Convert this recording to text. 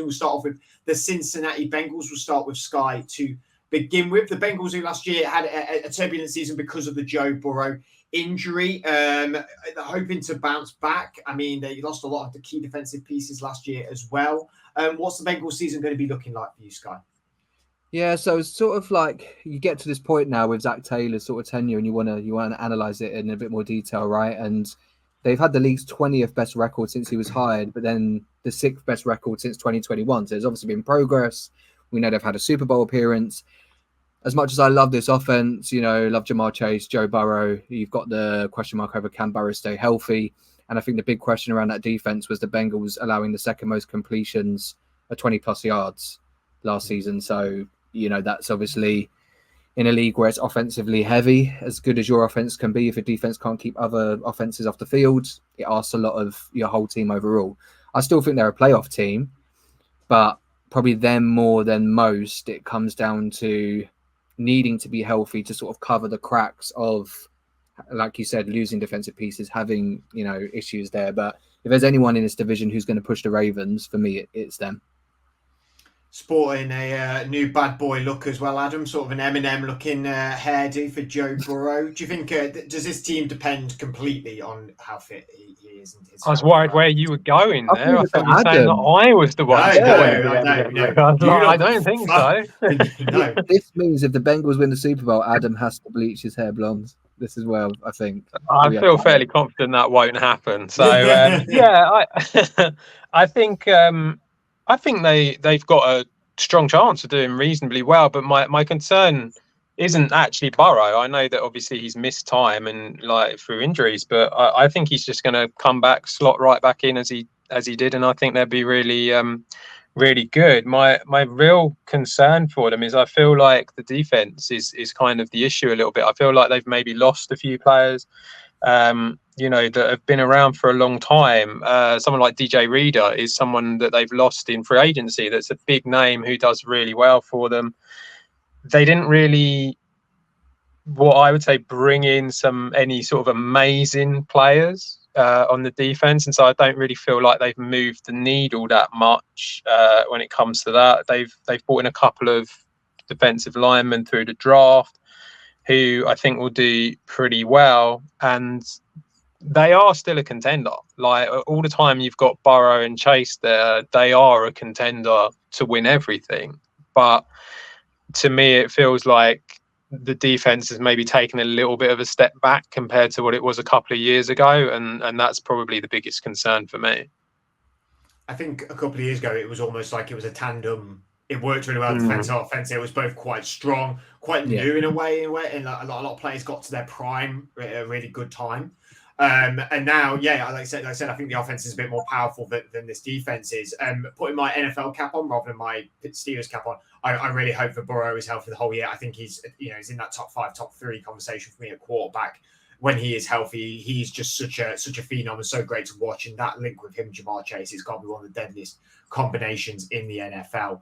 season. We'll start off with the Cincinnati Bengals. We'll start with Sky to begin with. The Bengals, who last year had a turbulent season because of the Joe Burrow injury, they're hoping to bounce back. I mean, they lost a lot of the key defensive pieces last year as well. What's the Bengals season going to be looking like for you, Sky? Yeah, so it's sort of like you get to this point now with Zach Taylor's sort of tenure, and you want to analyze it in a bit more detail, right? And they've had the league's 20th best record since he was hired, but then the 6th best record since 2021. So there's obviously been progress. We know they've had a Super Bowl appearance. As much as I love this offense, love Jamar Chase, Joe Burrow, you've got the question mark over can Burrow stay healthy. And I think the big question around that defense was the Bengals allowing the second most completions at 20 plus yards last season. So, that's obviously in a league where it's offensively heavy, as good as your offense can be. If a defense can't keep other offenses off the field, it asks a lot of your whole team overall. I still think they're a playoff team, but probably them more than most, it comes down to needing to be healthy to sort of cover the cracks of, like you said, losing defensive pieces, having, issues there. But if there's anyone in this division who's going to push the Ravens, for me, it's them. Sporting a new bad boy look as well, Adam, sort of an Eminem looking hairdo for Joe Burrow. Do you think, does this team depend completely on how fit he is? I was worried where you were going there. I thought you were saying that I was the one. No, I don't think so. No. This means if the Bengals win the Super Bowl, Adam has to bleach his hair blonde. This is well, I think. I feel fairly confident that won't happen. So I think they've got a strong chance of doing reasonably well. But my concern isn't actually Burrow. I know that obviously he's missed time and through injuries, but I think he's just going to come back, slot right back in as he did, and I think they'll be really really good. My real concern for them is I feel like the defense is kind of the issue a little bit. I feel like they've maybe lost a few players, that have been around for a long time. Someone like DJ Reader is someone that they've lost in free agency. That's a big name who does really well for them. They didn't really, what I would say, bring in any sort of amazing players on the defense, and so I don't really feel like they've moved the needle that much when it comes to that. They've brought in a couple of defensive linemen through the draft who I think will do pretty well, and they are still a contender. All the time you've got Burrow and Chase there, they are a contender to win everything. But to me, it feels like the defense has maybe taken a little bit of a step back compared to what it was a couple of years ago, and that's probably the biggest concern for me. I think a couple of years ago, it was almost like it was a tandem. It worked really well, defense and offense. It was both quite strong, quite new in a way, and a lot of players got to their prime at a really good time. And now, like I said, I think the offense is a bit more powerful than this defense is. Putting my NFL cap on rather than my Steelers cap on, I really hope that Burrow is healthy the whole year. I think he's in that top 5, top 3 conversation for me at quarterback. When he is healthy, he's just such a phenom and so great to watch. And that link with him, Jamar Chase, is got to be one of the deadliest combinations in the NFL.